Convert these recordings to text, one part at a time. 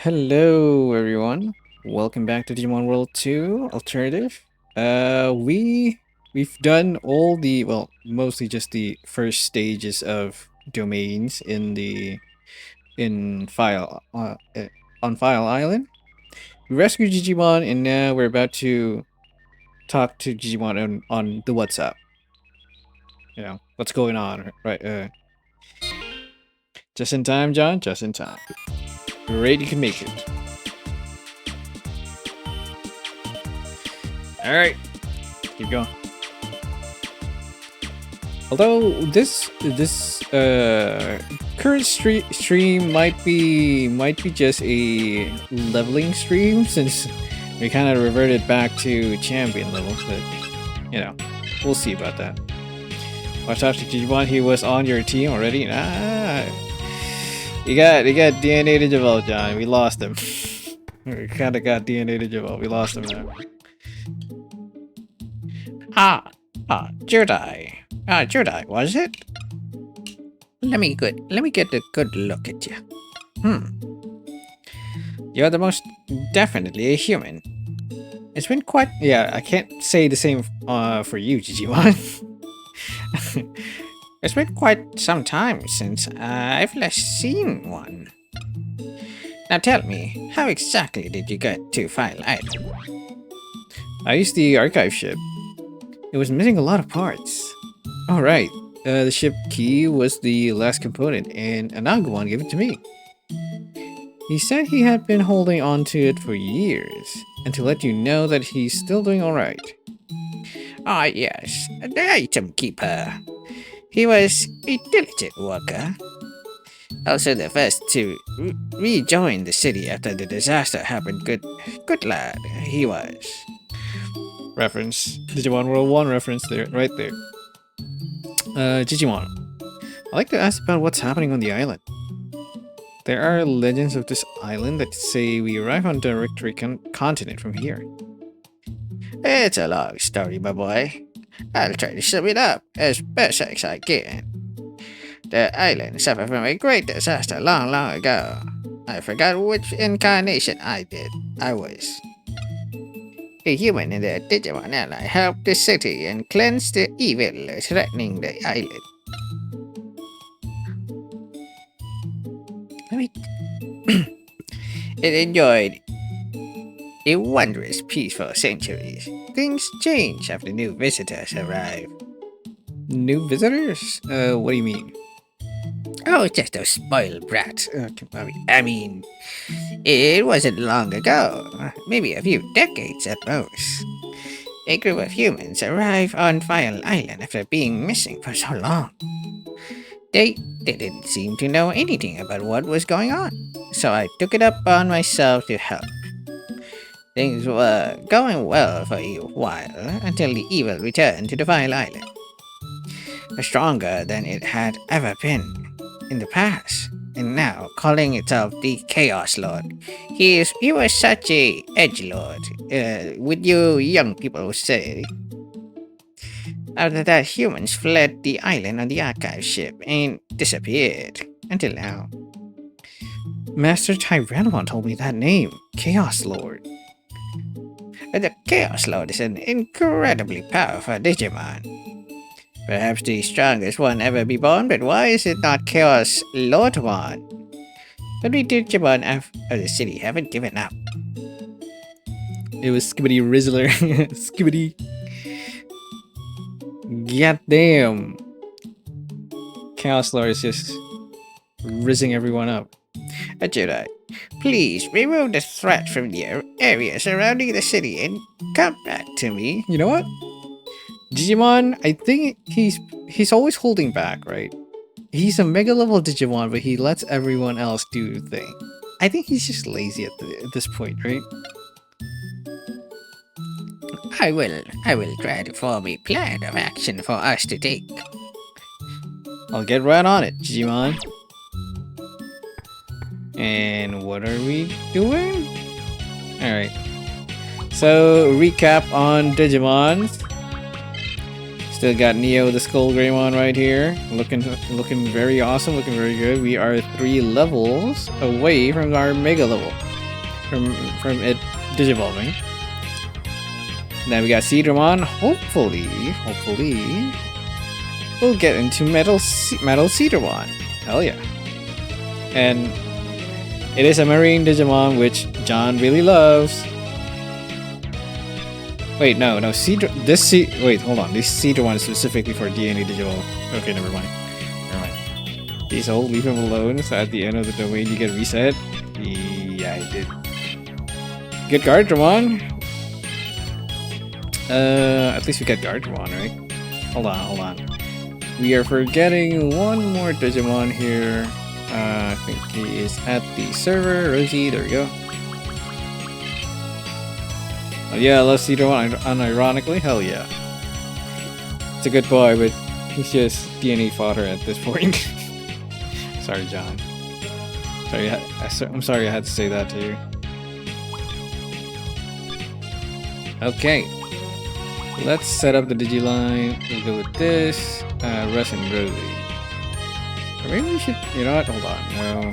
Hello everyone. Welcome back to Digimon World 2 Alternative. We've done all the mostly just the first stages of domains in the in file on File Island. We rescued Jijimon and now we're about to talk to Jijimon on the WhatsApp. You know, what's going on, right? Just in time, John, just in time. Great you can make it. Alright, keep going. Although this current stream might be just a leveling stream since we kind of reverted back to champion level, but you know, we'll see about that. Watch out, Digimon, he was on your team already. You got DNA to develop, John. We lost him. We kind of got DNA to develop. We lost him now. Judai. Judai, was it? Let me get a good look at you. You're the most definitely a human. It's been quite I can't say the same for you, Jijimon. It's been quite some time since I've last seen one. Now tell me, how exactly did you get to File Island? I used the archive ship. It was missing a lot of parts. Alright, the ship key was the last component, and Anagumon gave it to me. He said he had been holding on to it for years, and to let you know that he's still doing alright. Ah yes, the item keeper. He was a diligent worker. Also the first to rejoin the city after the disaster happened. Good lad, he was. Reference. Digimon World 1 reference there, right there. Jijimon. I'd like to ask about what's happening on the island. There are legends of this island that say we arrive on Directory continent from here. It's a long story, my boy. I'll try to sum it up as best as I can. The island suffered from a great disaster long ago. I forgot which incarnation I was. A human in the Digimon ally helped the city and cleansed the evil threatening the island. It enjoyed a wondrous peace for centuries. Things change after new visitors arrive. New visitors? What do you mean? Oh, just those spoiled brats. I mean, it wasn't long ago. Maybe a few decades at most. A group of humans arrived on File Island after being missing for so long. They didn't seem to know anything about what was going on, so I took it up on myself to help. Things were going well for a while until the evil returned to the File Island. Stronger than it had ever been in the past, and now calling itself the Chaos Lord. He was such a edgelord, would you young people say. After that, humans fled the island on the archive ship and disappeared until now. Master Tyrannomon told me that name, Chaos Lord. The Chaos Lord is an incredibly powerful Digimon. Perhaps the strongest one ever be born, but why is it not Chaos Lordmon? But we Digimon of the city haven't given up. It was Skibbity Rizzler. Skibbity. Goddamn. Chaos Lord is just rizzing everyone up. A Jedi, please remove the threat from the area surrounding the city and come back to me. You know what? Digimon, I think he's always holding back, right? He's a mega level Digimon, but he lets everyone else do the thing. I think he's just lazy at this point, right? I will try to form a plan of action for us to take. I'll get right on it, Digimon. And what are we doing? Alright. So, recap on Digimon. Still got Neo the Skull Greymon right here. Looking very awesome, looking very good. We are 3 levels away from our Mega level. from it digivolving. Then we got Cedarmon. Hopefully, we'll get into Metal Cedarmon. Hell yeah! And it is a marine Digimon, which John really loves. Wait, no, wait, hold on. This Cedarmon is specifically for DNA Digivolve. Okay, never mind. These all leave him alone, so at the end of the domain you get reset. Yeah, I did. Get Gardramon. At least we get Gardramon, right? Hold on. We are forgetting one more Digimon here. I think he is at the server. Rosie, there we go. Oh yeah, I love Cedarmon, unironically. Hell yeah. It's a good boy, but he's just DNA fodder at this point. Sorry, John. I'm sorry I had to say that to you. Okay. Let's set up the Digiline. We'll go with this. Russ and Rosie. Or maybe we should... You know what? Hold on. No.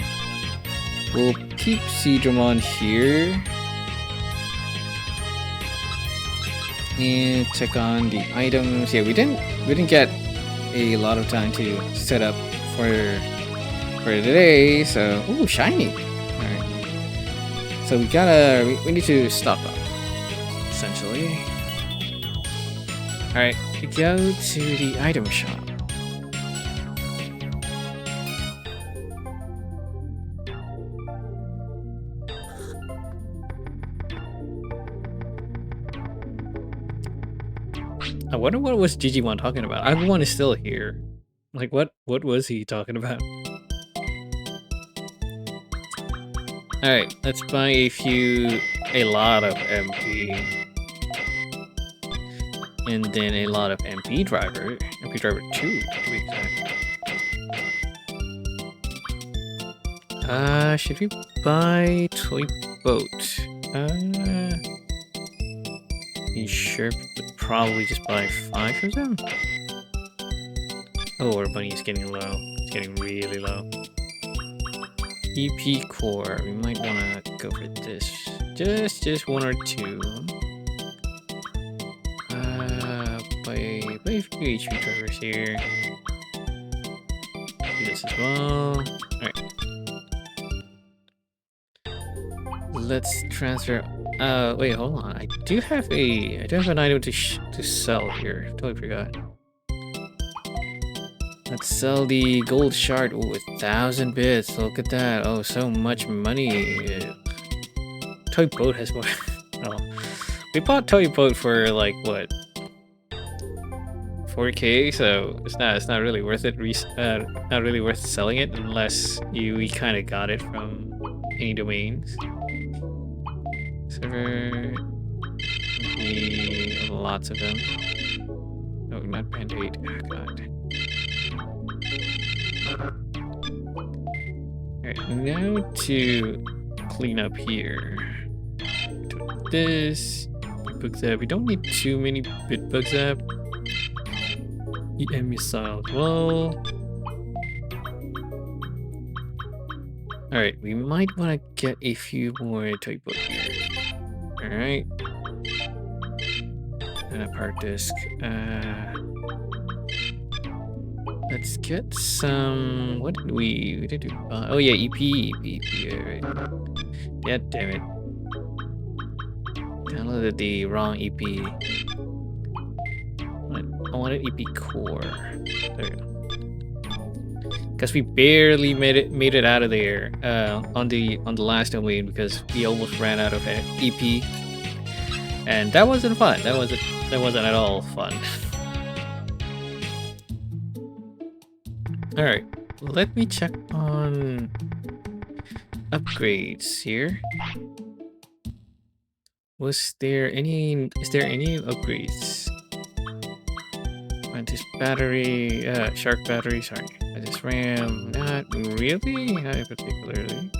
We'll keep Cedarmon here. And check on the items. Yeah, we didn't get a lot of time to set up for today, so ooh, shiny. Alright. So we need to stock up, essentially. Alright, we go to the item shop. I wonder what was JIJIMON talking about. Everyone is still here. Like, what was he talking about? Alright, let's buy a lot of MP. And then a lot of MP driver 2 to be exact. Should we buy Toy Boat? You sure? But probably just buy 5 of them? Oh, our bunny is getting low. It's getting really low. EP core. We might want to go for this. Just 1 or 2. Buy a few HP drivers here. Do this as well. Alright. Let's transfer. Wait, hold on. I do have an item to sell here. Totally forgot. Let's sell the gold shard. Oh, 1,000 bits. Look at that. Oh, so much money. Toy Boat has more. Oh, we bought Toy Boat for like what? 4K. So it's not really worth it. Not really worth selling it unless we kind of got it from any domains. Server. Lots of them. Oh, not Band-Aid. Oh, God. Alright, now to clean up here. This. Books up. We don't need too many bit bugs up. EM missile as well. Alright, we might want to get a few more type book here. Alright. Part disk. Let's get some. What did we did do? Oh yeah, EP. Alright. Yeah, damn it. Downloaded the wrong EP. I wanted EP core. There we go. Because we barely made it out of there on the last domain because we almost ran out of EP, and that wasn't fun. That wasn't at all fun. All right, let me check on upgrades here. Is there any upgrades? Mantis battery, shark battery, sorry. Mantis RAM, not really, not particularly.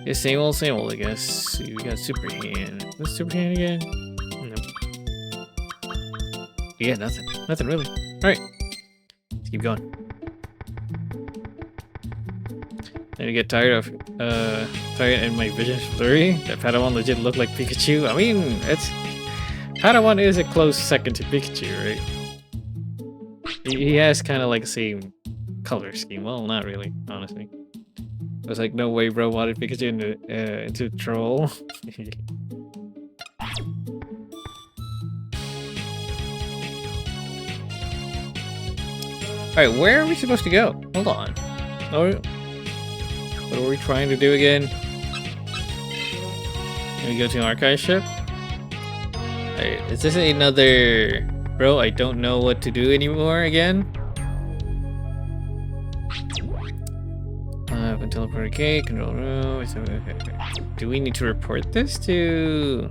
Yeah, same old, I guess. We got Super Hand. What's Super Hand again? No. Yeah, nothing really. Alright, let's keep going. I get tired of tired and my vision's blurry. That Padawan legit look like Pikachu. I mean, it's Padawan is a close second to Pikachu, right? He has kind of like the same color scheme. Well, not really, honestly. I was like, no way, bro. Wanted Pikachu into troll. All right, where are we supposed to go? Hold on. Oh, what are we trying to do again? Can we go to an archive ship? Alright, is this another... Bro, I don't know what to do anymore again? Teleport okay, control room. Okay. Do we need to report this to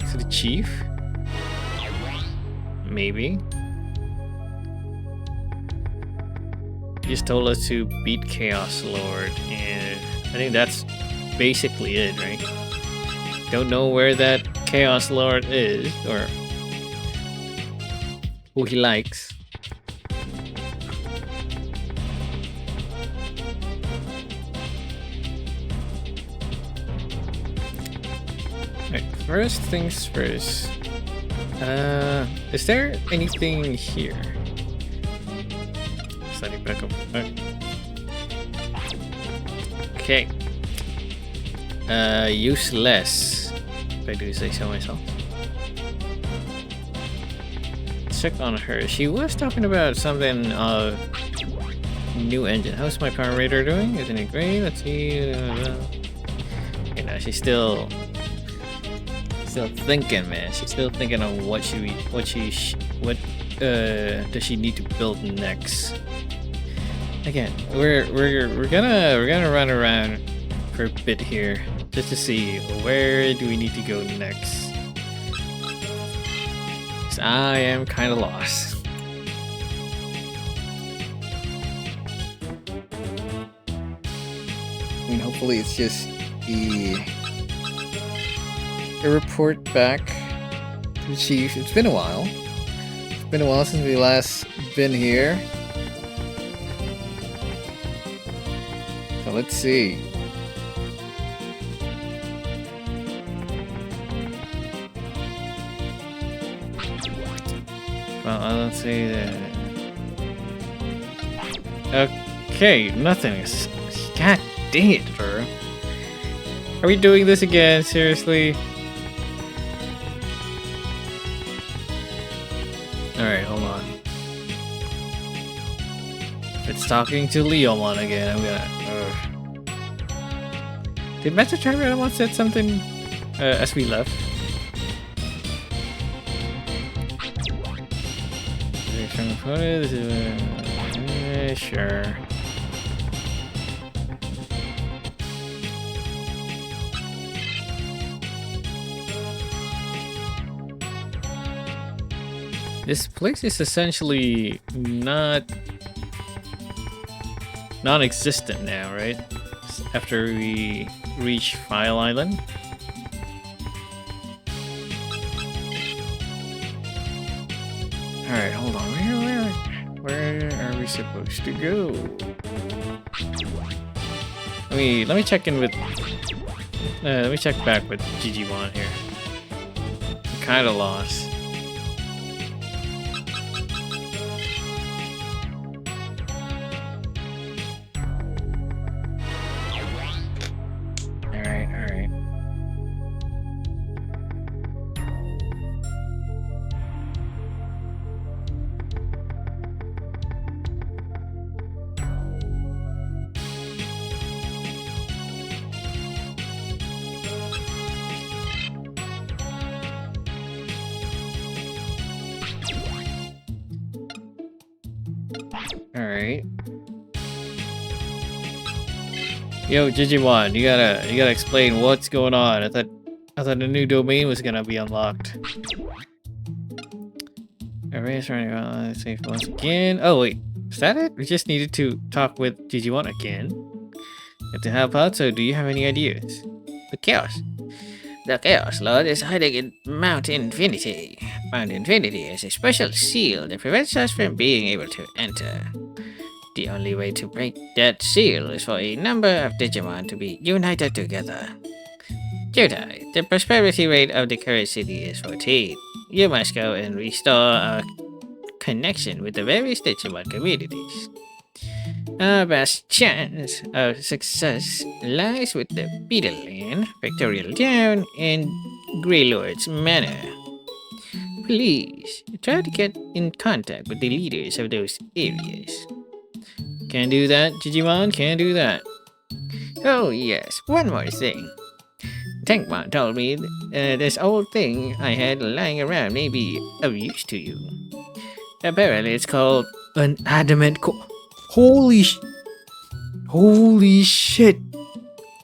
the chief? Maybe. He just told us to beat Chaos Lord, and I think that's basically it, right? Don't know where that Chaos Lord is, or who he likes. Right, first things first. Is there anything here? Starting back up. Okay. Useless. If I do say so myself. Check on her. She was talking about something new engine. How's my power radar doing? Isn't it great? Let's see. Okay, now she's still thinking, man. She's still thinking of what does she need to build next? Again, we're gonna run around for a bit here just to see where do we need to go next. 'Cause I am kind of lost. I mean, hopefully it's just a report back to the chief. It's been a while. It's been a while since we last been here. So let's see. Well, let's see that. Okay, nothing. God dang it, bro. Are we doing this again? Seriously? Alright, hold on. It's talking to Leomon again. I'm gonna... Did Metro Triberamon said something as we left? Sure. This place is essentially non-existent now, right? After we reach File Island. Alright, hold on. Where are we supposed to go? Let me check in with let me check back with JIJIMON here. I'm kinda lost. Alright. Yo, JIJIMON, you gotta explain what's going on. I thought a new domain was gonna be unlocked. Alright, running around safe once again. Oh wait, is that it? We just needed to talk with JIJIMON again. Got to help out, so do you have any ideas? The Chaos Lord is hiding in Mount Infinity. Mount Infinity is a special seal that prevents us from being able to enter. The only way to break that seal is for a number of Digimon to be united together. Judai, the prosperity rate of the current city is 14. You must go and restore our connection with the various Digimon communities. Our best chance of success lies with the Beetle Land, Victorial Town, and Greylord's Manor. Please, try to get in contact with the leaders of those areas. Can do that, Jijimon, can do that. Oh yes, one more thing. Tankmon told me this old thing I had lying around may be of use to you. Apparently it's called an adamant core. Holy shit!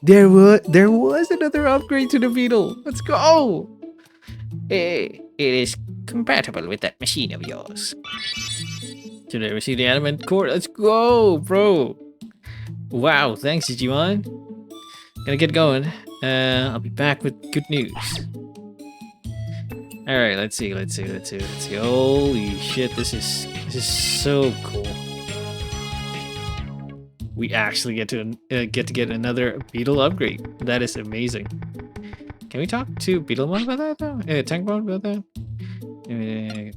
There was another upgrade to the Beetle. Let's go! It is compatible with that machine of yours. Did I receive the adamant core? Let's go, bro! Wow, thanks, Digimon. Gonna get going. I'll be back with good news. All right, let's see. Holy shit, this is so cool. We actually get to get another Beetle upgrade. That is amazing. Can we talk to Beetlemon about that though? Tankmon about that?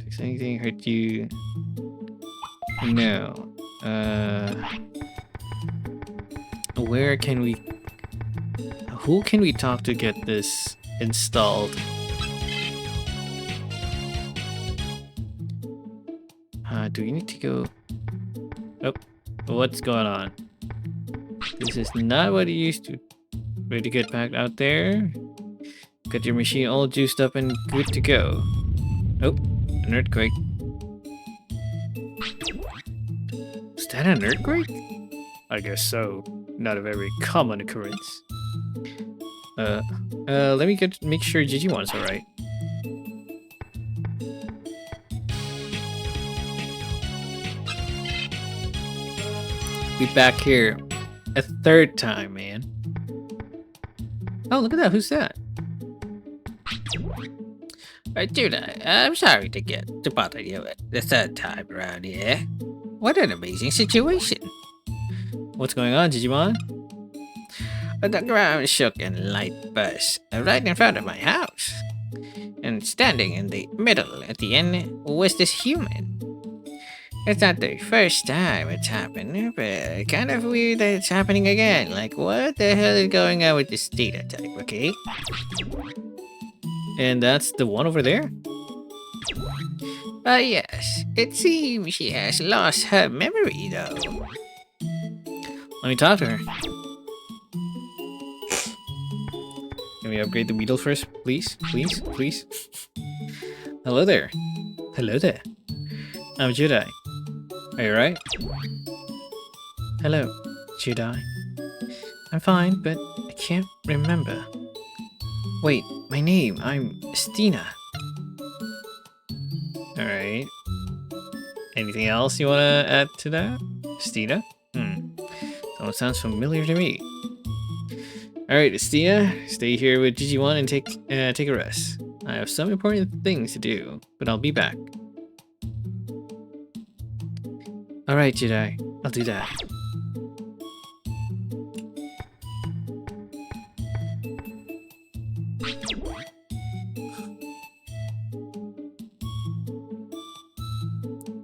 Does anything hurt you? No. Where can we? Who can we talk to get this installed? Do we need to go? Oh, what's going on? This is not what it used to. Ready to get back out there? Got your machine all juiced up and good to go. Oh, an earthquake. Is that an earthquake? I guess so. Not a very common occurrence. Let me make sure Jijimon's alright. Be back here a third time, man. Oh, look at that. Who's that? Judah, I'm sorry to bother you the third time around here. What an amazing situation. What's going on, Jijimon? The ground shook and light burst right in front of my house. And standing in the middle at the end was this human. It's not the first time it's happened, but kind of weird that it's happening again. Like, what the hell is going on with this data type, okay? And that's the one over there? Yes. It seems she has lost her memory, though. Let me talk to her. Can we upgrade the Beetle first? Please? Please? Please? Hello there. Hello there. I'm Judai. Are you alright? Hello, Judai. I'm fine, but I can't remember. Wait, my name, I'm Stina. Alright. Anything else you wanna add to that? Stina? That sounds familiar to me. Alright, Stina, stay here with Jijimon and take a rest. I have some important things to do, but I'll be back. Alright, Jedi. I'll do that.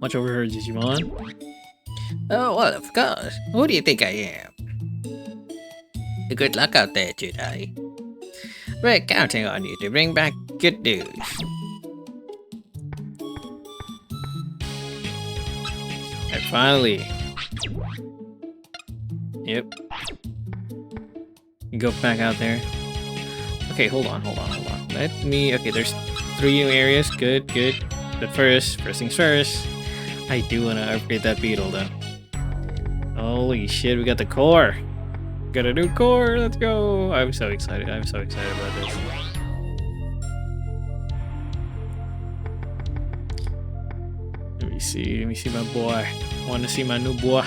Watch over her, Jijimon. Oh, well, of course. Who do you think I am? Good luck out there, Jedi. We're counting on you to bring back good news. And finally. Yep. You go back out there. Okay, hold on. Let me... Okay, there's 3 new areas. Good. But first things first. I do want to upgrade that Beetle, though. Holy shit, we got the core. Got a new core. Let's go. I'm so excited. I'm so excited about this. Let me see my boy. Want to see my new boy.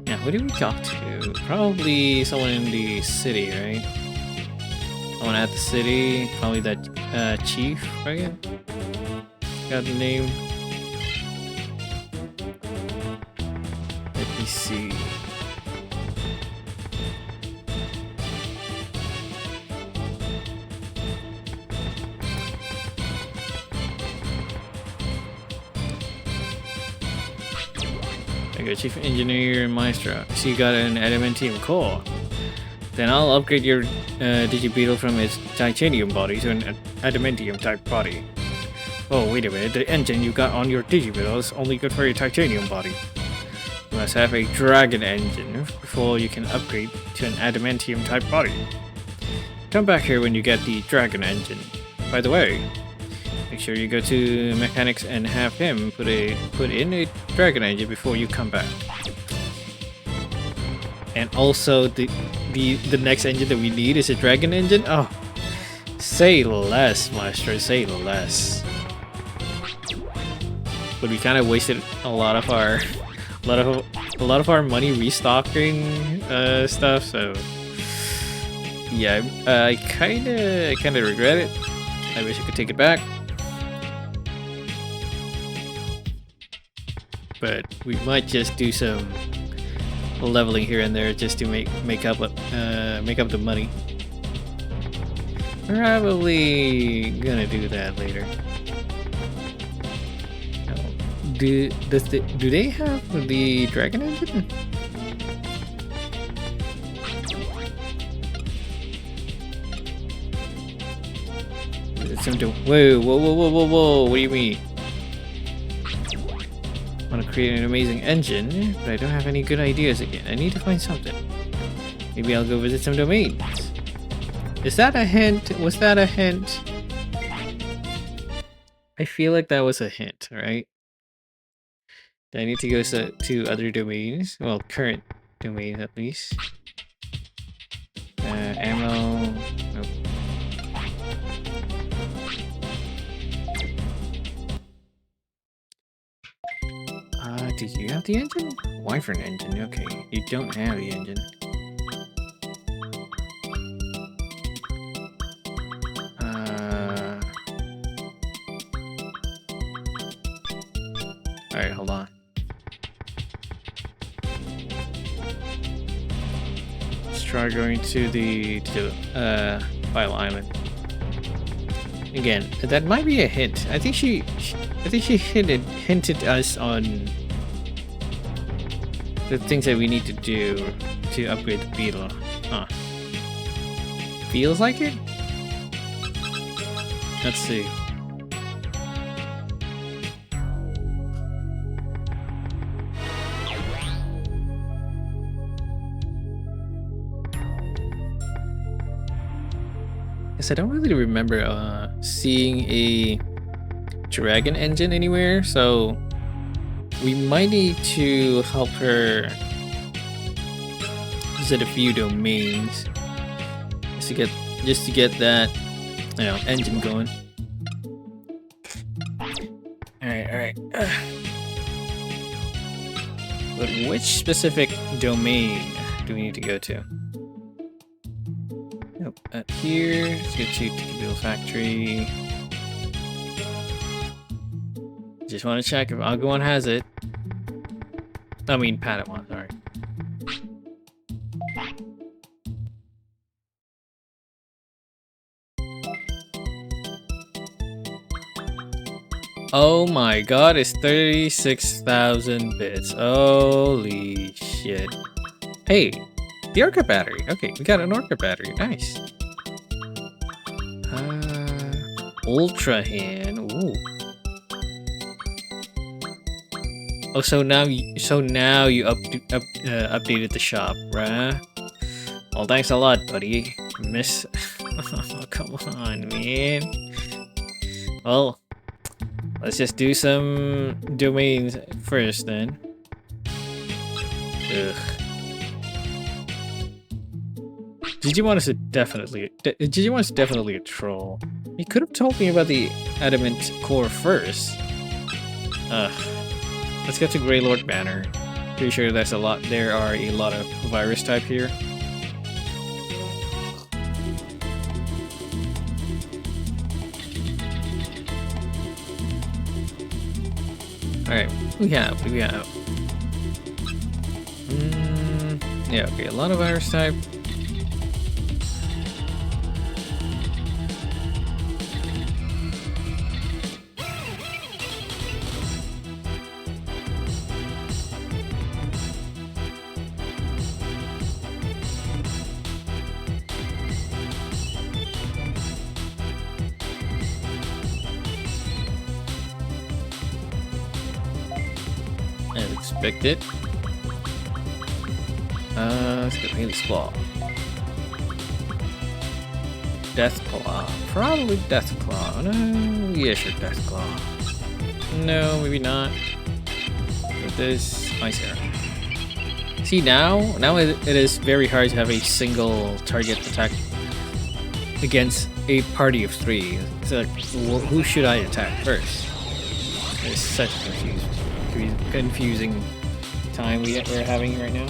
Now, who do we talk to? Probably someone in the city, right? Someone at the city. Probably that chief, right? Got the name. Let me see. I got Chief Engineer and Maestro. So you got an adamantium core. Then I'll upgrade your Digibeetle from its titanium body to an adamantium type body. Oh, wait a minute. The engine you got on your Digibeetle is only good for your titanium body. You must have a dragon engine before you can upgrade to an adamantium type body. Come back here when you get the dragon engine. By the way, make sure you go to mechanics and have him put in a dragon engine before you come back. And also the next engine that we need is a dragon engine. Oh, say less, Maestro. Say less. But we kind of wasted a lot of our money restocking stuff. So yeah, I kind of regret it. I wish I could take it back. But we might just do some leveling here and there just to make up the money. Probably gonna do that later. Do they have the dragon engine? Is it some whoa! What do you mean? I want to create an amazing engine, but I don't have any good ideas again. I need to find something. Maybe I'll go visit some domains. Is that a hint? Was that a hint? I feel like that was a hint, right? Do I need to go to other domains? Well, current domains at least. Ammo. Nope. Did you have the engine? Wyvern engine, okay. You don't have the engine. Alright, hold on. Let's try going to the File Island. Again, that might be a hint. I think she hinted us on the things that we need to do to upgrade the Beetle. Huh. Feels like it? Let's see. Yes, I don't really remember seeing a dragon engine anywhere, so we might need to help her visit a few domains just to get that, you know, engine going. All right. But which specific domain do we need to go to? Nope. Here, let's get to Digibeetle Factory. Just want to check if Agumon has it. I mean, Padawan, sorry. Oh my god, it's 36,000 bits. Holy shit. Hey, the Orca battery. Okay, we got an Orca battery. Nice. Ultra Hand. Ooh. Oh, so now you updated the shop, right? Well, thanks a lot, buddy. Miss. Oh, come on, man. Well, let's just do some domains first, then. Ugh. Digimon is definitely a troll. He could have told me about the adamant core first. Ugh. Let's get to Grey Lord Banner. Pretty sure there are a lot of virus type here. Alright, we have. Yeah, okay, a lot of virus type. As expected. Let's get Haley's Claw. Death Claw. Probably Death Claw. No, yeah, sure, Death Claw. No, maybe not. With this Ice Arrow. See, now it is very hard to have a single target attack against a party of 3. It's like, who should I attack first? It's such a confusing time we're having right now.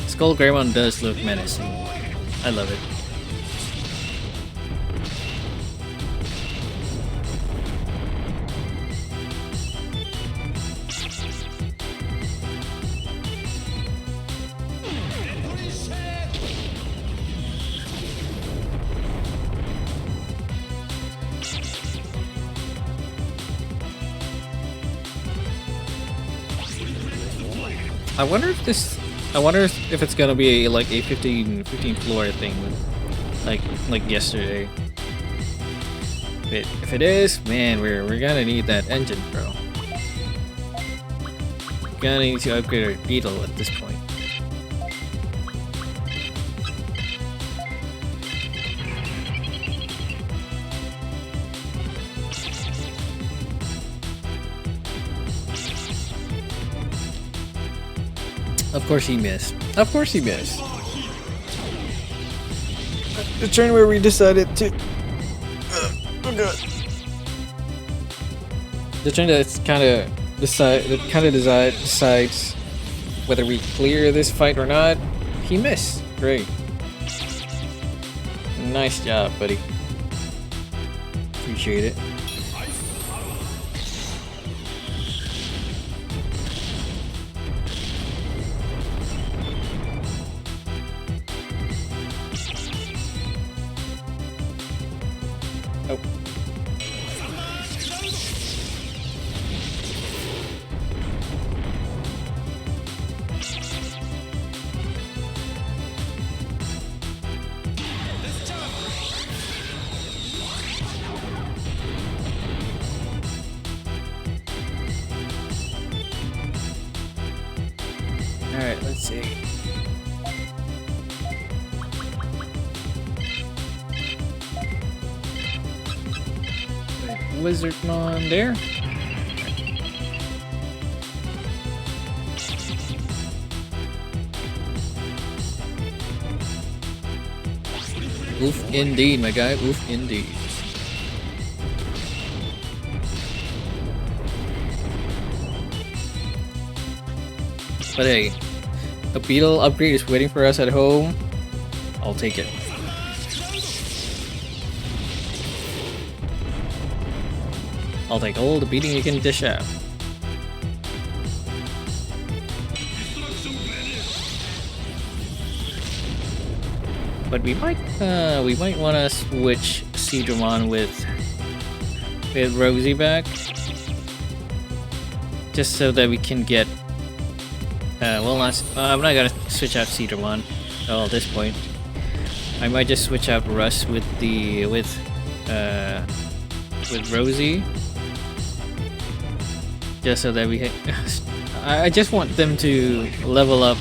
Skull Greymon does look menacing. I love it. I wonder if it's gonna be like a 15 floor thing, like yesterday. If it is, man, we're gonna need that engine, bro. Gonna need to upgrade our Beetle at this point. Of course he missed. Of course he missed. The turn where we decided to... oh god. The turn that's decides whether we clear this fight or not. He missed. Great. Nice job, buddy. Appreciate it. Oh. Alright, let's see. Wizardmon there. Oof indeed, my guy. Oof indeed. But hey, a Beetle upgrade is waiting for us at home. I'll take it. I'll take all the beating you can dish out. But we might want to switch JIJIMON with Rosie back, just so that we can get. Well, I'm not gonna switch out JIJIMON at this point. I might just switch out Russ with Rosie. Just so that we I just want them to level up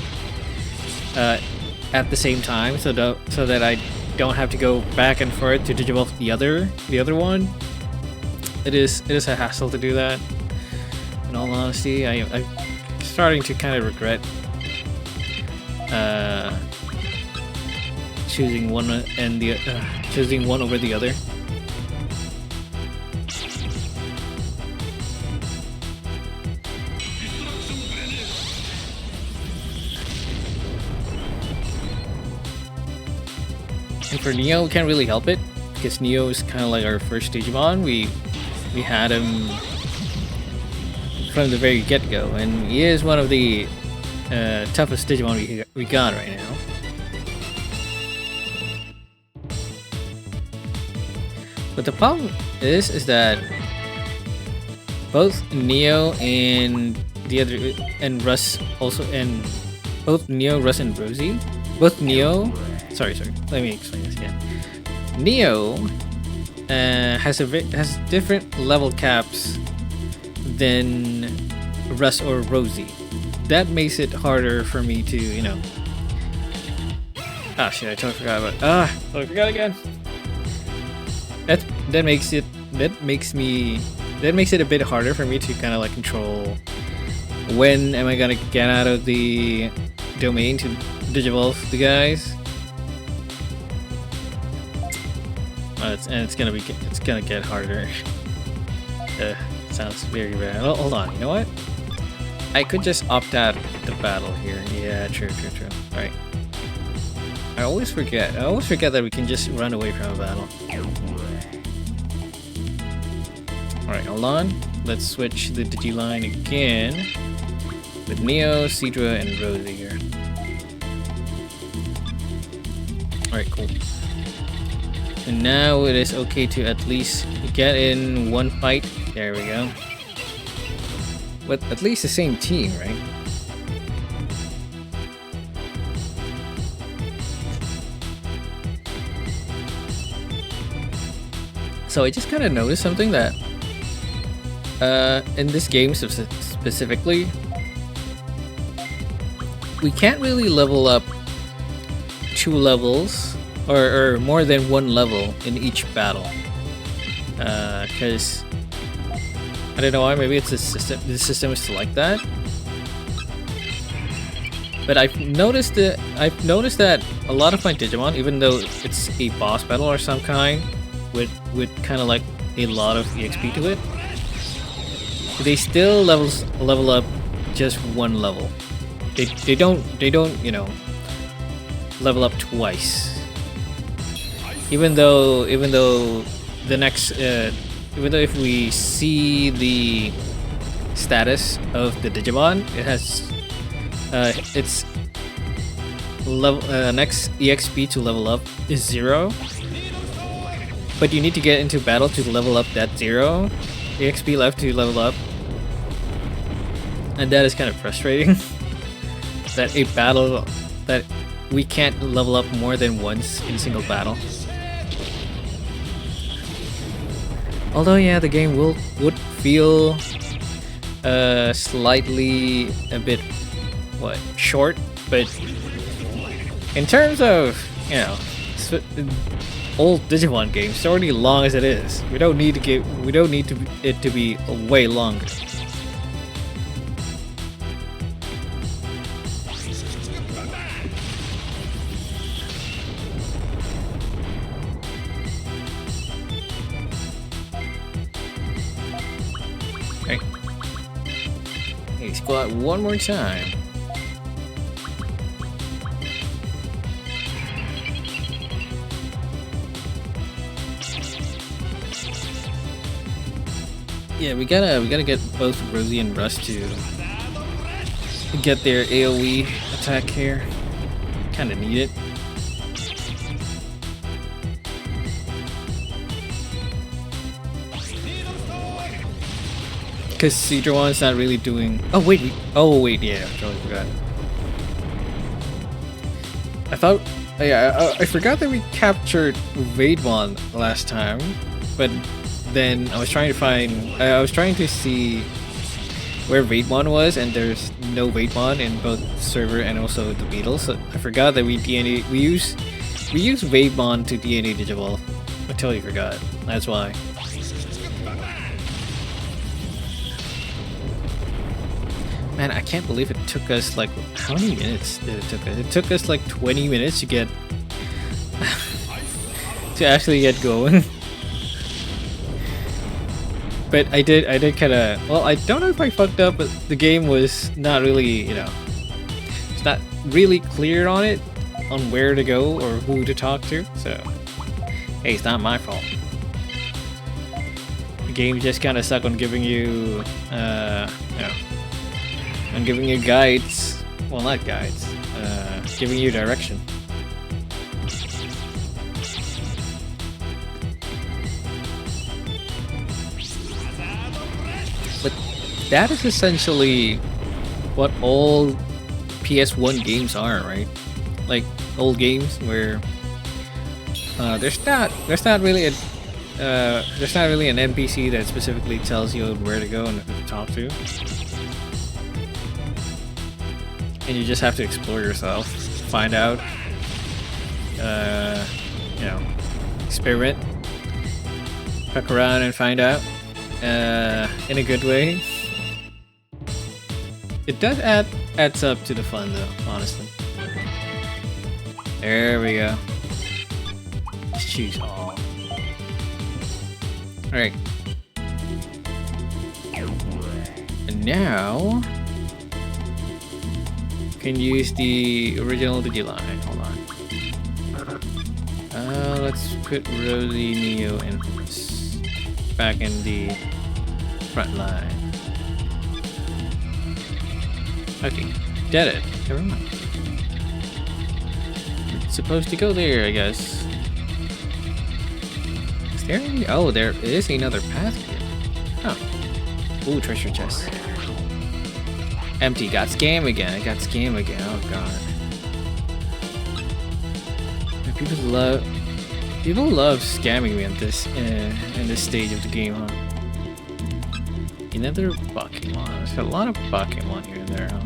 at the same time, so that I don't have to go back and forth to Digivolve the other one. It is a hassle to do that. In all honesty, I'm starting to kind of regret choosing one and the choosing one over the other. And for Neo, we can't really help it because Neo is kind of like our first Digimon. We had him from the very get-go, and he is one of the toughest Digimon we got right now. But the problem is that both Neo and the other and Russ also, and both Neo, Russ, and Rosie, both Neo. Sorry. Let me explain this again. Neo has different level caps than Russ or Rosie. That makes it harder for me to, you know. Ah, shit! I totally forgot about. I forgot again. That makes it a bit harder for me to kind of like control when am I gonna get out of the domain to digivolve the guys. It's gonna get harder. Sounds very bad. Oh, hold on. You know what? I could just opt out the battle here. Yeah, true. Right. I always forget that we can just run away from a battle. Alright, hold on. Let's switch the Digiline again with Neo, Sidra, and Rosie here. Alright, cool. And now it is okay to at least get in one fight. There we go. With at least the same team, right? So I just kind of noticed something that in this game specifically, we can't really level up 2 levels or more than 1 level in each battle, because I don't know why. Maybe it's the system is like that. But I've noticed that a lot of my Digimon, even though it's a boss battle or some kind with kind of like a lot of EXP to it, they still level up just 1 level. They don't you know, level up twice. Even though the next even though if we see the status of the Digimon, it has its level next EXP to level up is 0, but you need to get into battle to level up that 0 EXP left to level up, and that is kind of frustrating. That a battle that we can't level up more than once in a single battle. Although yeah, the game would feel slightly a bit short, but in terms of, you know, old Digimon games, it's already long as it is. We don't need it to be way longer. Okay. Hey, squat one more time. Yeah, we gotta get both Rosie and Russ to get their AoE attack here. Kinda need it. Because Sidra not really doing. Oh wait, yeah, I totally forgot. I forgot that we captured Vaidmon last time, but then I was trying to see where Vaidmon was, and there's no Vaidmon in both server and also the BEETLE. So I forgot that we use Vaidmon to DNA Digivolve. I totally forgot. That's why. Man, I can't believe it took us like, how many minutes did it took us? It took us like 20 minutes to get to actually get going. But I did kind of, well, I don't know if I fucked up, but the game was not really, it's not really clear on it, on where to go or who to talk to, so, hey, it's not my fault. The game just kind of sucked on giving you, on giving you guides, well, not guides, giving you direction. But that is essentially what all PS1 games are, right? Like old games where there's not really an NPC that specifically tells you where to go and who to talk to, and you just have to explore yourself, find out, experiment, fuck around and find out. In a good way. It does adds up to the fun though, honestly. There we go. Let's choose all. Alright. And now you can use the original Digiline. Hold on. Let's put Rosie, Neo, and back in the front line. Okay, did it. Never mind. It's supposed to go there, I guess. Is there any? Oh, there is another path here. Oh. Ooh, treasure chest. Empty. Got scam again. I got scam again. Oh god. People love scamming me at this in this stage of the game, huh? Another Pokemon. There's a lot of Pokemon here and there, huh?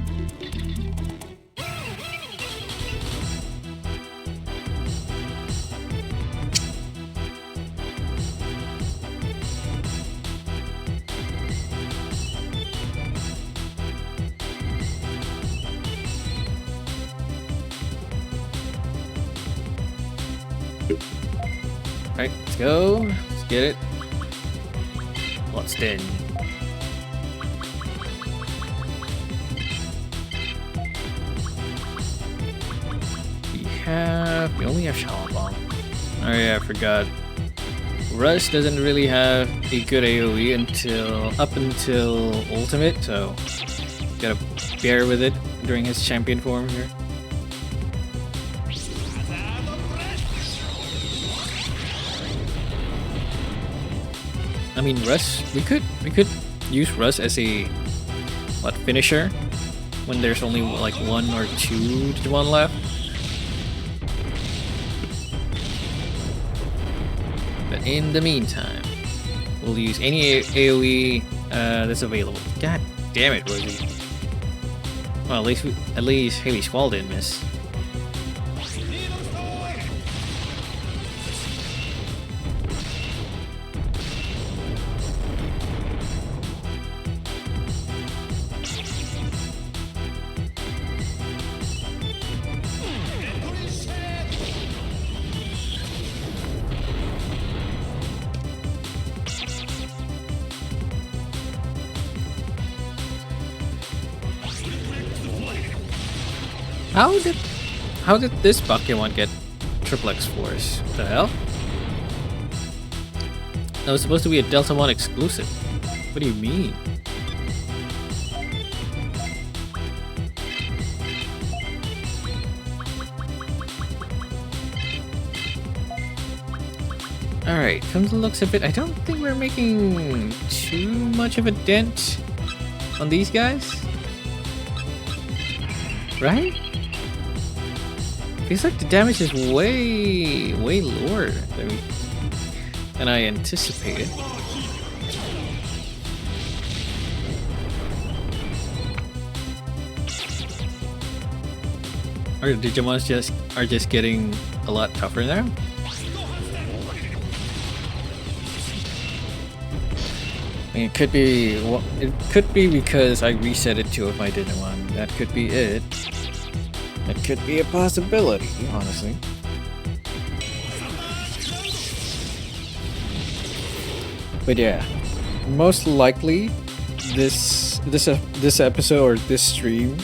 Alright, let's go. Let's get it. What's then? We only have Shower Bomb. Oh yeah, I forgot. Rush doesn't really have a good AoE up until Ultimate, so gotta bear with it during his champion form here. I mean, Rush, we could use Rush as a finisher when there's only like 1 or 2 Digimon left. But in the meantime, we'll use any AoE that's available. God damn it, Rosie. Well, at least Haley Squall didn't miss. How did this Pokemon get Triple X Force? What the hell? That was supposed to be a Deltamon exclusive. What do you mean? Alright, from the looks of it, I don't think we're making too much of a dent on these guys. Right? Feels like the damage is way lower than I anticipated. Our Digimons are just getting a lot tougher now. I mean, it could be because I reset it to my Digimon. That could be it. That could be a possibility, honestly. But yeah, most likely this episode or this stream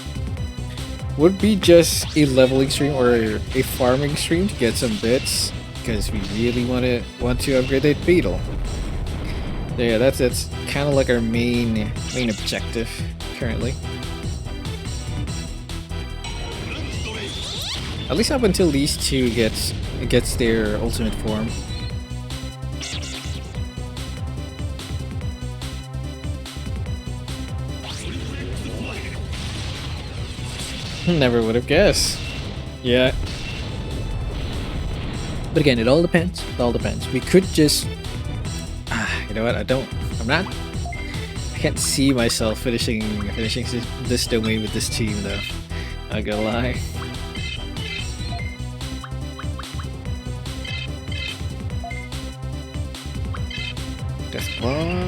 would be just a leveling stream or a farming stream to get some bits because we really want to upgrade that beetle. Yeah, that's kind of like our main objective currently. At least up until these two gets their ultimate form. Never would have guessed. Yeah. But again, it all depends. It all depends. We could just... you know what? I can't see myself finishing this domain with this team though. Not gonna lie. Death Claw.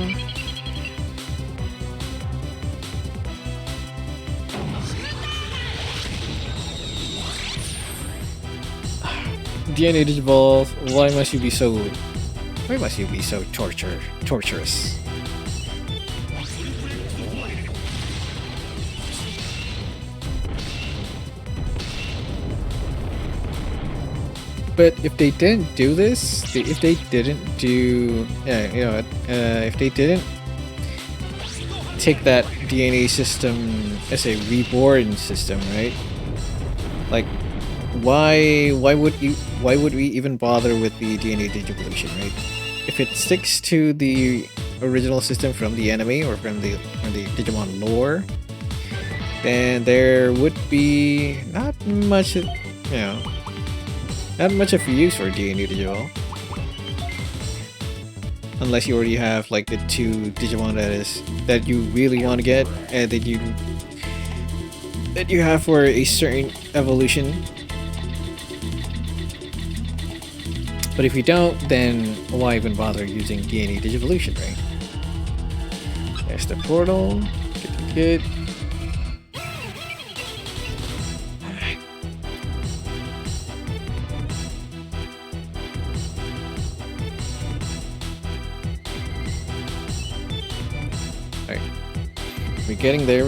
DNA Digivolve, why must you be so torturous? But if they didn't do this, if they didn't take that DNA system as a reborn system, right? Like, why would we even bother with the DNA Digivolution, right? If it sticks to the original system from the anime or from the Digimon lore, then there would be not much of use for DNA Digivolve. Unless you already have like the two Digimon that you really want to get and that you have for a certain evolution. But if you don't, then why even bother using DNA Digivolution, right? There's the portal. Good. Alright. Alright. We're getting there,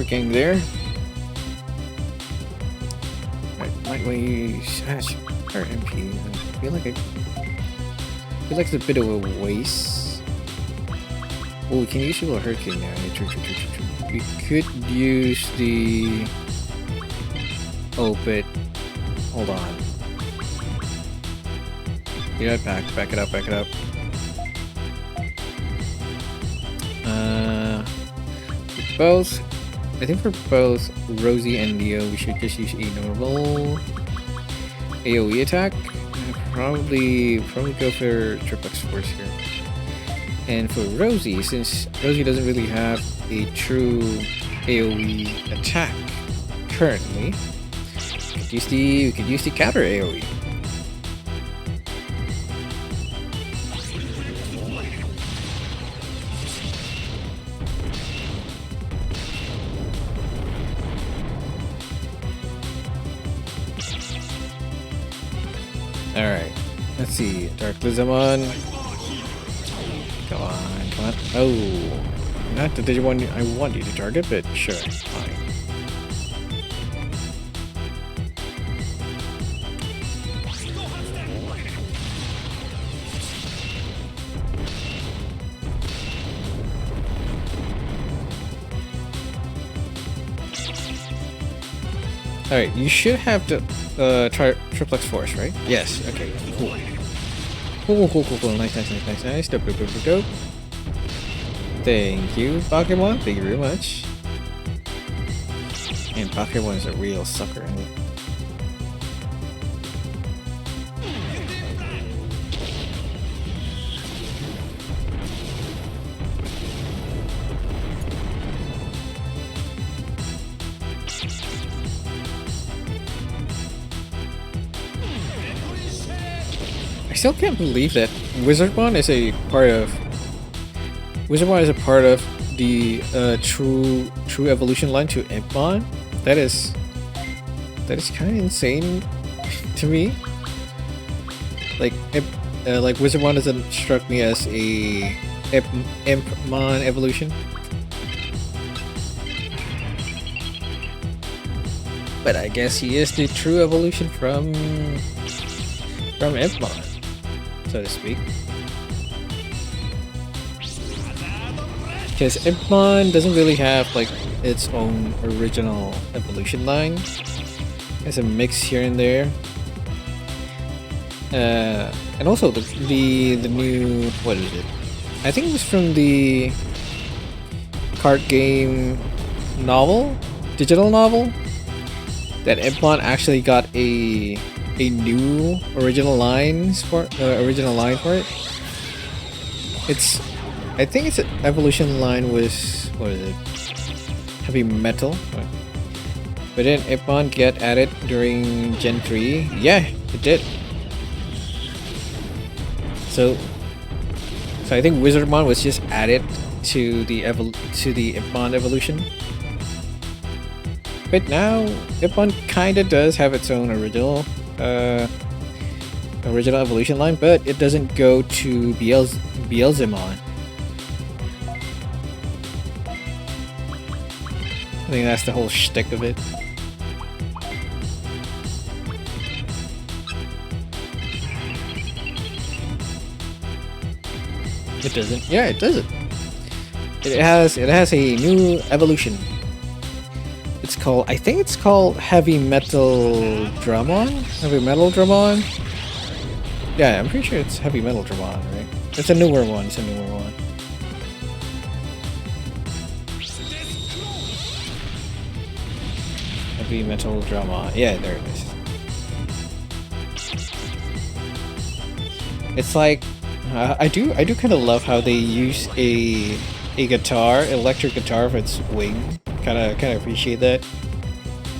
Alright, might we use our MP? I feel like it's a bit of a waste. Oh, we can use a hurricane now. We could use the... Oh, but... Hold on. You know, back it up. For both... I think for both Rosie and Leo, we should just use a normal AoE attack. Probably go for Triplex Force here. And for Rosie, since Rosie doesn't really have a true AoE attack currently, we could use the counter AoE. Alright, let's see. Dark Lizamon. Come on. Oh, not the Digimon I want you to target, but sure, fine. Alright, you should have to Triplex Force, right? Yes, okay, cool. Cool. Nice. Dope. Thank you, Pokemon. Thank you very much. And Pokemon is a real sucker, isn't it? I still can't believe that Wizardmon is a part of the true evolution line to Impmon. That is kind of insane to me. Like like Wizardmon doesn't struck me as a Impmon evolution. But I guess he is the true evolution from Impmon, so to speak. Because Impmon doesn't really have like its own original evolution line. It's a mix here and there. And also the new, what is it? I think it was from the card game novel, digital novel, that Impmon actually got a new original line for it. It's, I think its evolution line was, what is it? Heavy metal. But then Impmon get added during Gen 3. Yeah, it did. So I think Wizardmon was just added to the Impmon evolution. But now Impmon kinda does have its own original evolution line, but it doesn't go to Beelzemon. I think that's the whole shtick of it. It doesn't. Yeah, it doesn't. It has a new evolution. It's called, I think it's called Heavy Metal Dramon? Heavy Metal Dramon? Yeah, I'm pretty sure it's Heavy Metal Dramon, right? It's a newer one. Heavy Metal Dramon. Yeah, there it is. It's like, I do kind of love how they use a guitar, electric guitar for its wing. Kind of appreciate that.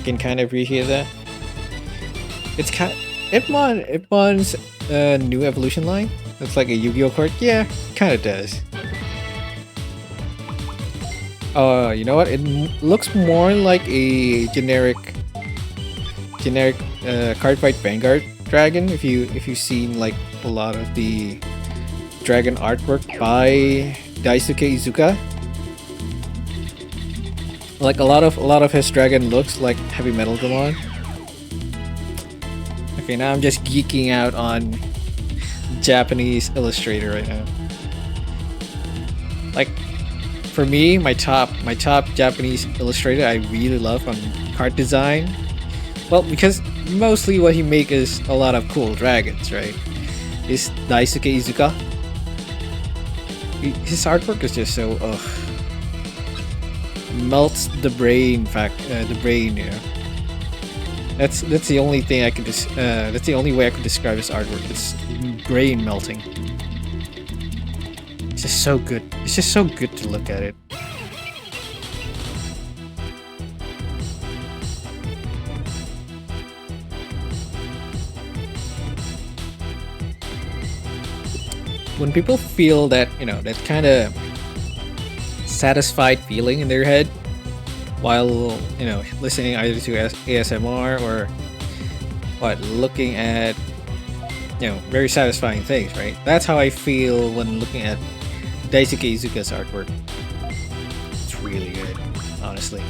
Can kind of appreciate that. It's kind Impmon's new evolution line. Looks like a Yu-Gi-Oh card. Yeah, kind of does. You know what? It looks more like a generic Cardfight Vanguard dragon. If you've seen like a lot of the dragon artwork by Daisuke Iizuka, like a lot of his dragon looks like Heavy Metal Dramon. Okay, now I'm just geeking out on Japanese Illustrator right now. Like, for me, my top Japanese illustrator I really love on card design. Well, because mostly what he make is a lot of cool dragons, right? Is Daisuke Iizuka. His artwork is just so melts the brain. You know. That's the only thing I can that's the only way I can describe his artwork. It's brain melting. It's just so good. It's just so good to look at it. When people feel that, you know, that kind of satisfied feeling in their head while, you know, listening either to ASMR or looking at, you know, very satisfying things, right? That's how I feel when looking at Daisuke Iizuka's artwork. It's really good, honestly.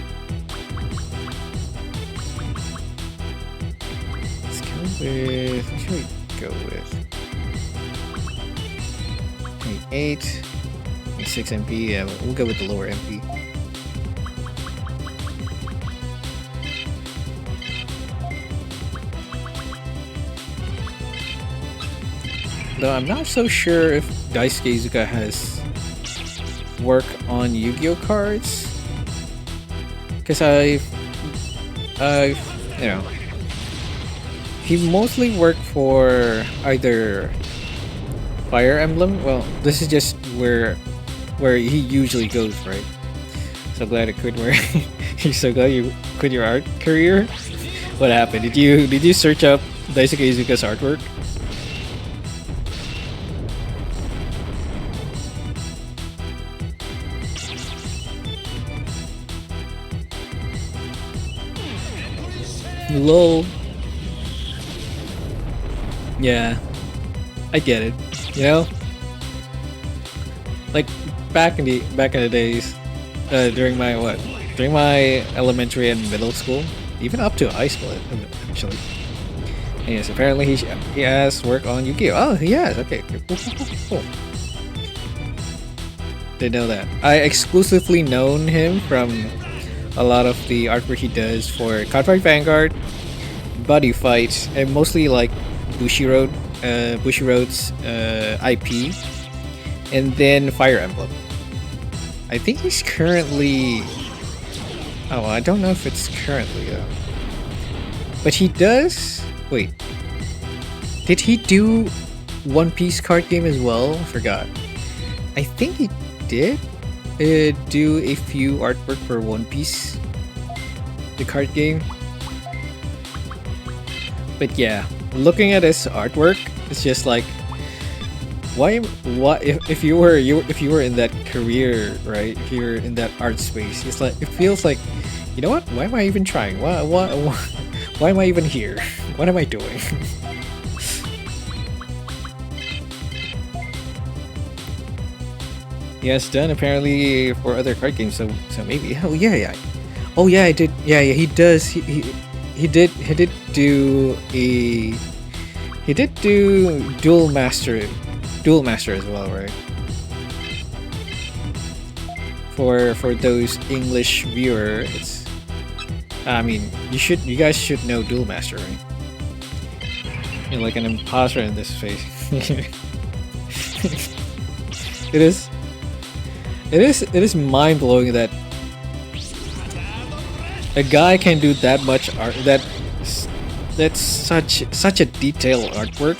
Let's go with, what should we go with? 28, 26 MP, yeah, we'll go with the lower MP. Though I'm not so sure if Daisuke Iizuka has work on Yu-Gi-Oh cards, because I've you know, he mostly worked for either Fire Emblem. Well, this is just where he usually goes, right? So glad it quit where you're so glad you quit your art career. What happened? Did you search up Daisuke Iizuka's artwork? Lol. Yeah. I get it. You know, like back in the days, during my elementary and middle school, even up to high school actually. And yes, apparently he has work on Yu-Gi-Oh. Oh, he has. Okay, cool. Didn't know that. I exclusively known him from a lot of the artwork he does for Cardfight Vanguard, Buddy Fight, and mostly like Bushiroad's IP, and then Fire Emblem. I think he's currently. Oh, I don't know if it's currently though. But he does. Wait. Did he do One Piece card game as well? Forgot. I think he did do a few artwork for One Piece, the card game. But yeah, looking at his artwork, it's just like, why if you were in that career, right? If you're in that art space, it's like it feels like, you know what? Why am I even trying? Why am I even here? What am I doing? Yes, done apparently for other card games. So maybe. Oh yeah. Oh yeah, I did. Yeah. He does. He did do a. He did do Duel Master as well, right? For those English viewer, it's. I mean, you guys should know Duel Master, right? You're like an imposter in this phase. It is mind blowing that a guy can do that much art. That's such a detailed artwork.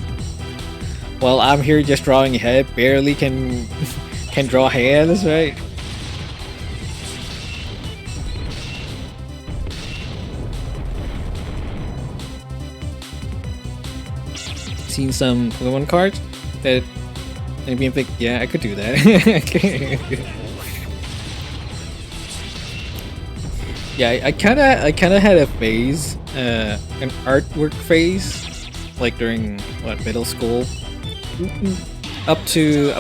While I'm here just drawing a head, barely can draw hands, right? Seen some Pokemon cards that and being like, yeah, I could do that. Yeah, I kind of had a phase, an artwork phase, like during what, middle school, up to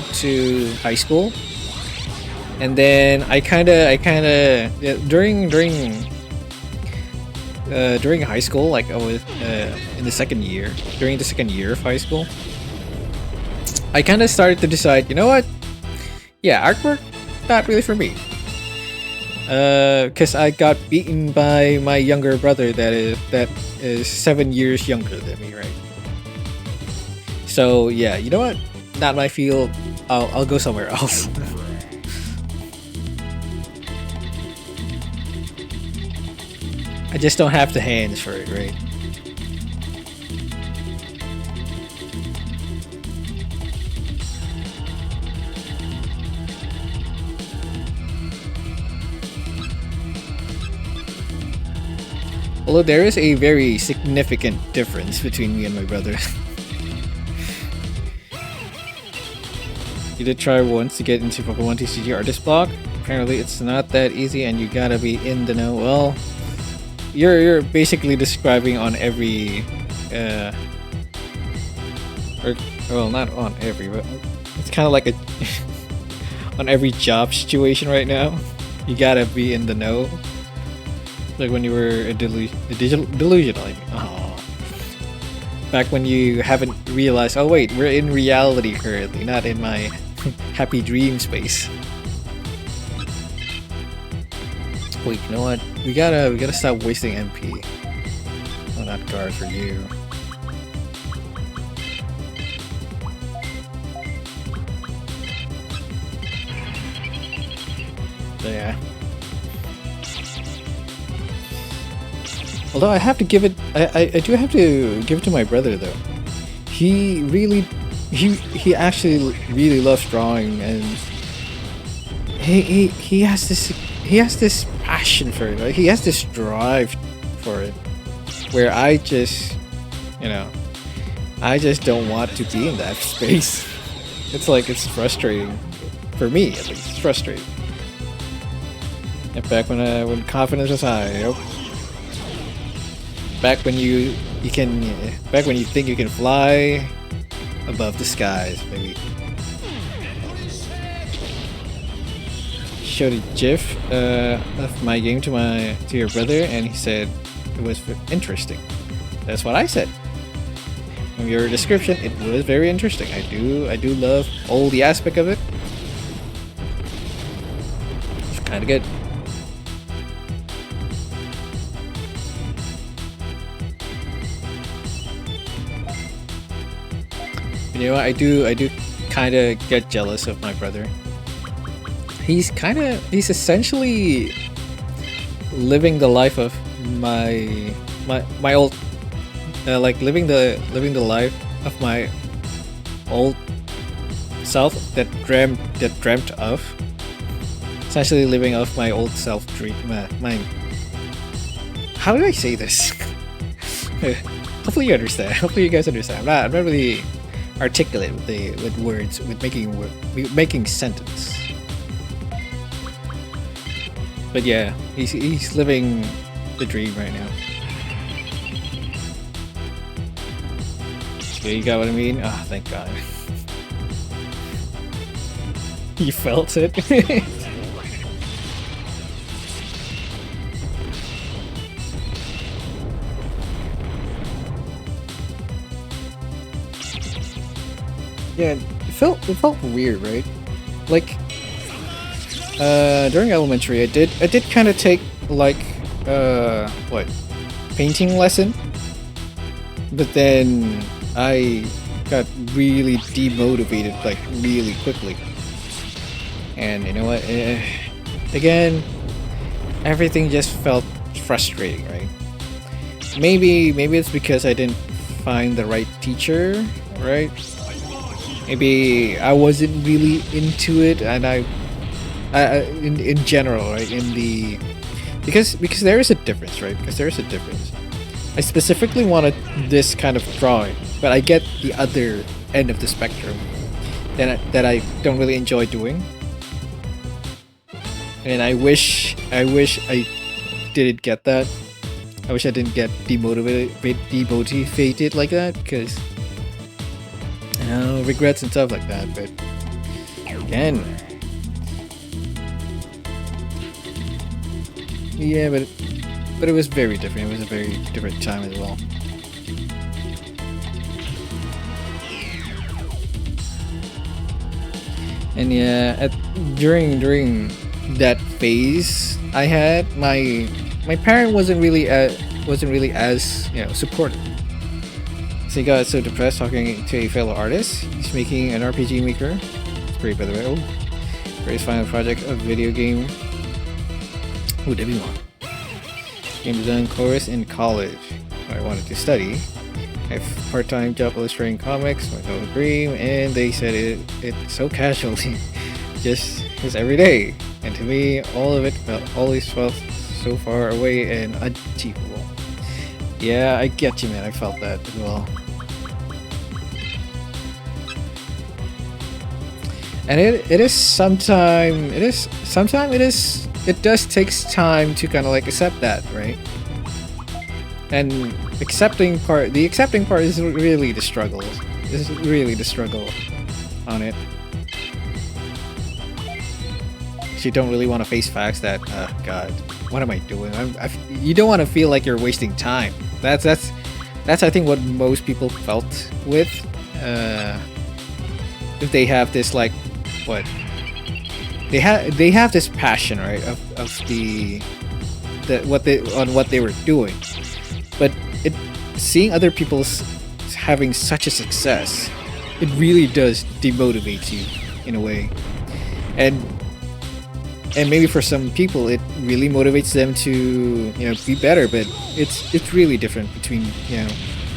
high school, and then I kind of yeah, during high school, like I was in the second year, during the second year of high school, I kind of started to decide, you know what? Yeah, artwork, not really for me. Because I got beaten by my younger brother that is 7 years younger than me, right? So yeah, you know what? Not my field. I'll go somewhere else. I just don't have the hands for it, right? Although there is a very significant difference between me and my brother. You did try once to get into Pokemon TCG artist block. Apparently it's not that easy and you gotta be in the know. Well, you're basically describing on every or well, not on every, but it's kind of like a on every job situation right now. You gotta be in the know. Like when you were a delusional. I mean. Oh. Back when you haven't realized, oh wait, we're in reality currently, not in my happy dream space. Wait, you know what? We gotta stop wasting MP on that card for you. Yeah. Although I have to give it, I do have to give it to my brother though. He actually really loves drawing, and he has this passion for it. Right? He has this drive for it, where I just, I just don't want to be in that space. It's like it's frustrating for me. At least it's frustrating. And back when confidence was high. Yep. Back when you think you can fly above the skies, baby. Showed a GIF of my game to your brother, and he said it was interesting. That's what I said. From your description, it was very interesting. I do love all the aspect of it. It's kind of good. You know what? I do kind of get jealous of my brother. He's essentially living the life of my old like living the life of my old self that dreamt of. Essentially living off my old self dream. How do I say this? Hopefully you understand. Hopefully you guys understand. I'm not really articulate with words, with making sentence. But yeah, he's living the dream right now. So you got what I mean? Oh, thank God. You felt it. Yeah, it felt weird, right? Like during elementary, I did kind of take like what, painting lesson, but then I got really demotivated like really quickly. And you know what? Again, everything just felt frustrating, right? Maybe it's because I didn't find the right teacher, right? Maybe I wasn't really into it, and I in general, right? Because there is a difference, right? Because there is a difference. I specifically wanted this kind of drawing, but I get the other end of the spectrum that I don't really enjoy doing. And I wish I didn't get that. I wish I didn't get demotivated like that, because regrets and stuff like that. But again, yeah, but it was very different. It was a very different time as well. And yeah, during that phase I had, my parent wasn't really as supportive. So he got so depressed talking to a fellow artist. He's making an RPG maker. It's great, by the way. Oh, for his final project, a video game. Who did we want? Game design course in college. I wanted to study. I have part-time job illustrating comics, my total dream, and they said it so casually, just every day. And to me, all of it always felt so far away and unachievable. Yeah, I get you, man. I felt that as well. And it does takes time to kind of like accept that, right? And the accepting part is really the struggle. Is really the struggle on it. You don't really want to face facts that, God, what am I doing? You don't want to feel like you're wasting time. That's I think what most people felt with, if they have this like, what, they have this passion, right, of what they were doing, but seeing other people having such a success, it really does demotivate you in a way, and maybe for some people it really motivates them to be better, but it's really different between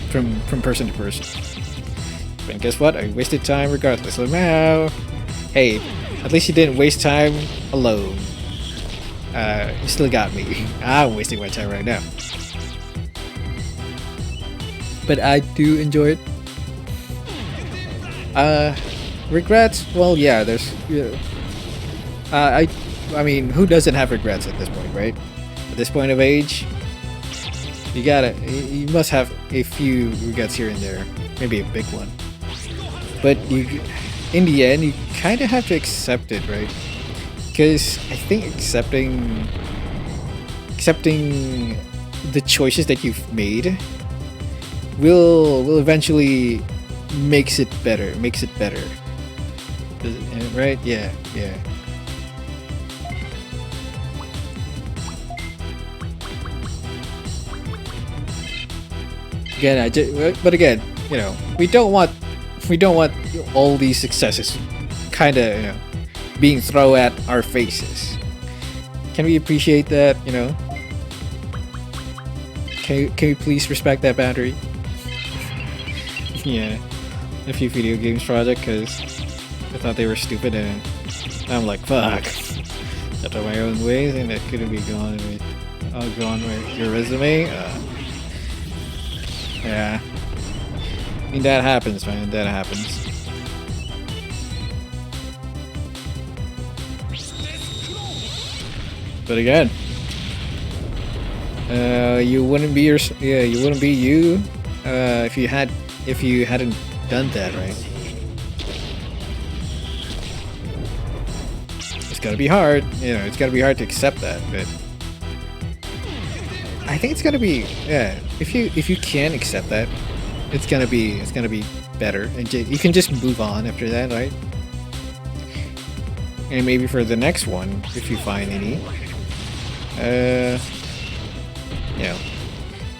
from person to person. And guess what? I wasted time regardless. So now, hey, at least you didn't waste time alone. You still got me. I'm wasting my time right now. But I do enjoy it. Regrets? Well, yeah, there's... I mean, who doesn't have regrets at this point, right? At this point of age, you must have a few regrets here and there. Maybe a big one. but in the end, you kind of have to accept it, right? Because I think accepting the choices that you've made will eventually makes it better. Right? Yeah. Again, but again, we don't want all these successes kind of being thrown at our faces. Can we appreciate that? Can we please respect that boundary? Yeah, a few video games project because I thought they were stupid and I'm like, fuck. After my own ways and that couldn't be gone with your resume. Yeah. I mean, that happens, man. That happens. But again, you wouldn't be you if you hadn't done that, right? It's gotta be hard, it's gotta be hard to accept that, but I think it's gonna be, if you can accept that, it's gonna be better, and you can just move on after that, right? And maybe for the next one, if you find any,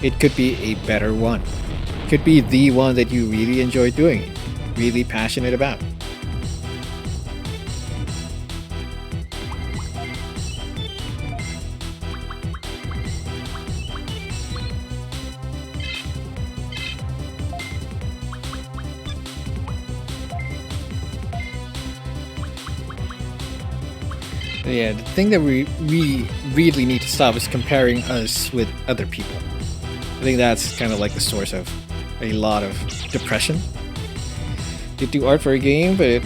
it could be a better one. It could be the one that you really enjoy doing, really passionate about. Yeah, the thing that we really need to stop is comparing us with other people. I think that's kind of like the source of a lot of depression. You do art for a game, but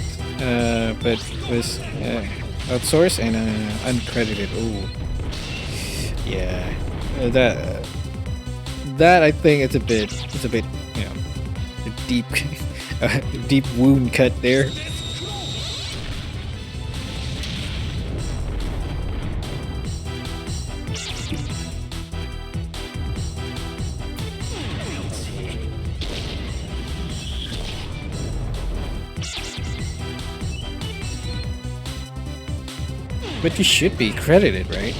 was outsourced and uncredited. Oh, yeah, that I think it's a bit a deep deep wound cut there. But you should be credited, right?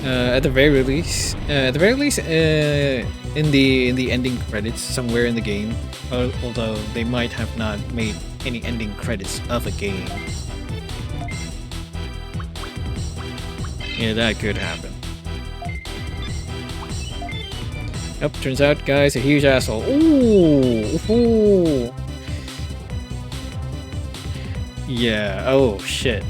At the very least, in the ending credits somewhere in the game. Although they might have not made any ending credits of a game. Yeah, that could happen. Yep, turns out, guy's a huge asshole. Ooh. Yeah. Oh shit.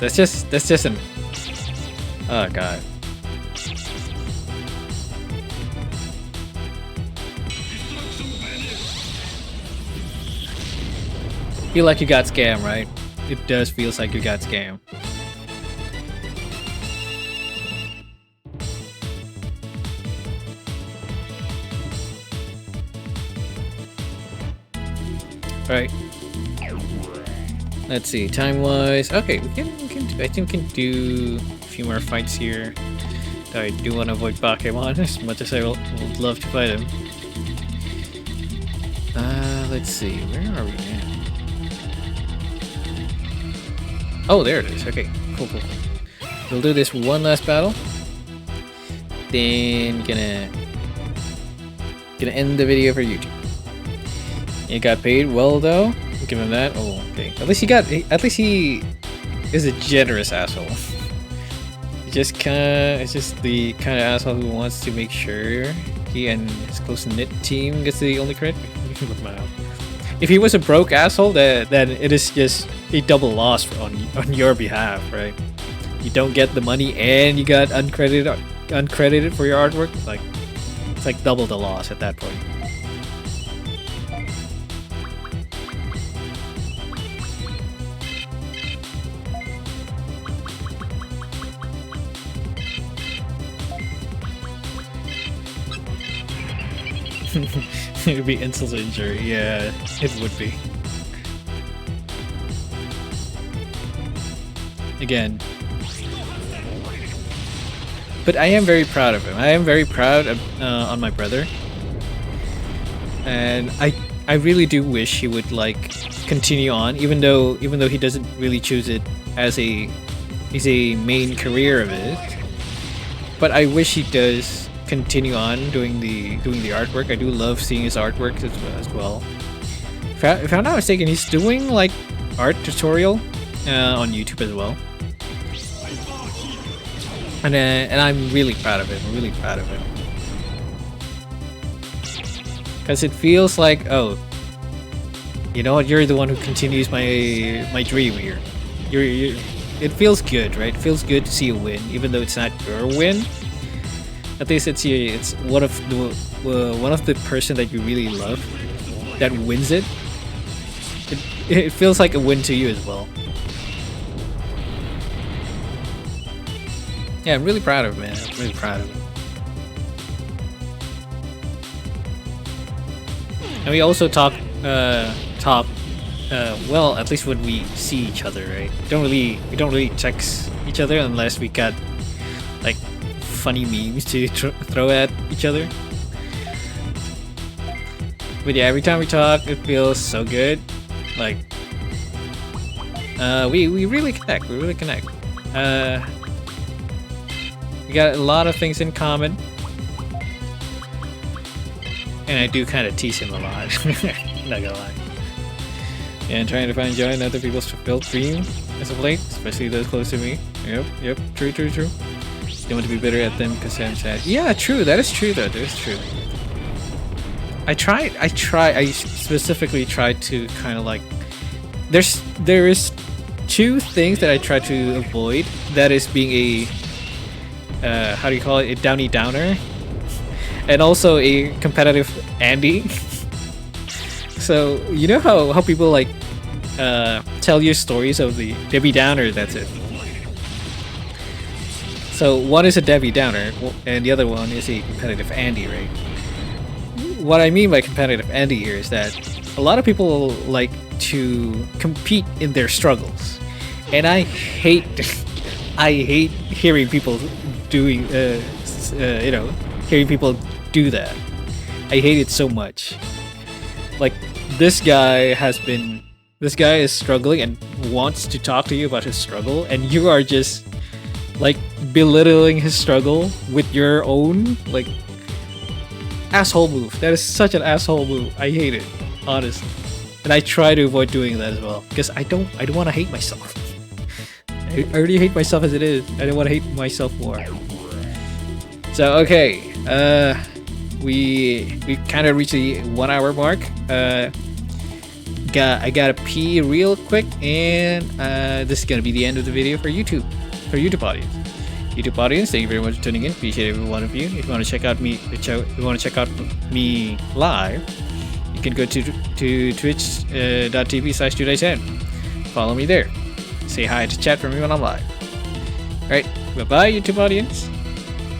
That's just an. Oh god. Feel like you got scammed, right? It does feels like you got scammed. Right. Let's see, time-wise. Okay, I think we can do a few more fights here. I do want to avoid Pokemon as much as I would love to fight him. Let's see, where are we now? Oh, there it is. Okay, cool. We'll do this one last battle. Then gonna end the video for YouTube. He got paid well though. Give him that. Oh, okay. At least he is a generous asshole. It's just the kind of asshole who wants to make sure he and his close-knit team gets the only credit. If he was a broke asshole, then it is just a double loss on your behalf, right? You don't get the money and you got uncredited for your artwork. It's like double the loss at that point. It would be insult to injury. Yeah, it would be. Again. But I am very proud of him. I am very proud of, on my brother. And I really do wish he would like continue on, even though he doesn't really choose it as a main career of it. But I wish he does continue on doing the artwork. I do love seeing his artwork as well. If I'm not mistaken, he's doing like art tutorial on YouTube as well. And I'm really proud of him. I'm really proud of him. Because it feels like, oh, you know what? You're the one who continues my dream here. It feels good, right? It feels good to see a win, even though it's not your win. At least it's one of the person that you really love that wins it. It feels like a win to you as well. Yeah, I'm really proud of him, man. I'm really proud of him. And we also talk, well, at least when we see each other, right? We don't really text each other unless we got like funny memes to throw at each other. But yeah, every time we talk, it feels so good. Like, we really connect. We really connect. We got a lot of things in common. And I do kind of tease him a lot. Not gonna lie. And trying to find joy in other people's fulfilled dreams as of late, especially those close to me. Yep, true. Don't want to be bitter at them because I'm sad. Yeah, true, that is true though, that is true. I specifically tried to kind of like, there is two things that I try to avoid. That is being a, how do you call it, a downer. And also a competitive Andy. So you know how people like tell you stories of the Debbie Downer, that's it. So one is a Debbie Downer and the other one is a competitive Andy, right? What I mean by competitive Andy here is that a lot of people like to compete in their struggles. And I hate hearing people doing hearing people do that. I hate it so much. Like, this guy is struggling and wants to talk to you about his struggle, and you are just like belittling his struggle with your own like asshole move. That is such an asshole move. I hate it, honestly. And I try to avoid doing that as well because I don't want to hate myself. I already hate myself as it is. I don't want to hate myself more. So okay, we kind of reached the 1 hour mark. I gotta pee real quick, and this is gonna be the end of the video for YouTube audience. YouTube audience, thank you very much for tuning in. Appreciate every one of you. If you want to check out me, live, you can go to twitch.tv/JIJIMON. Follow me there. Say hi to chat for me when I'm live. All right, bye bye, YouTube audience.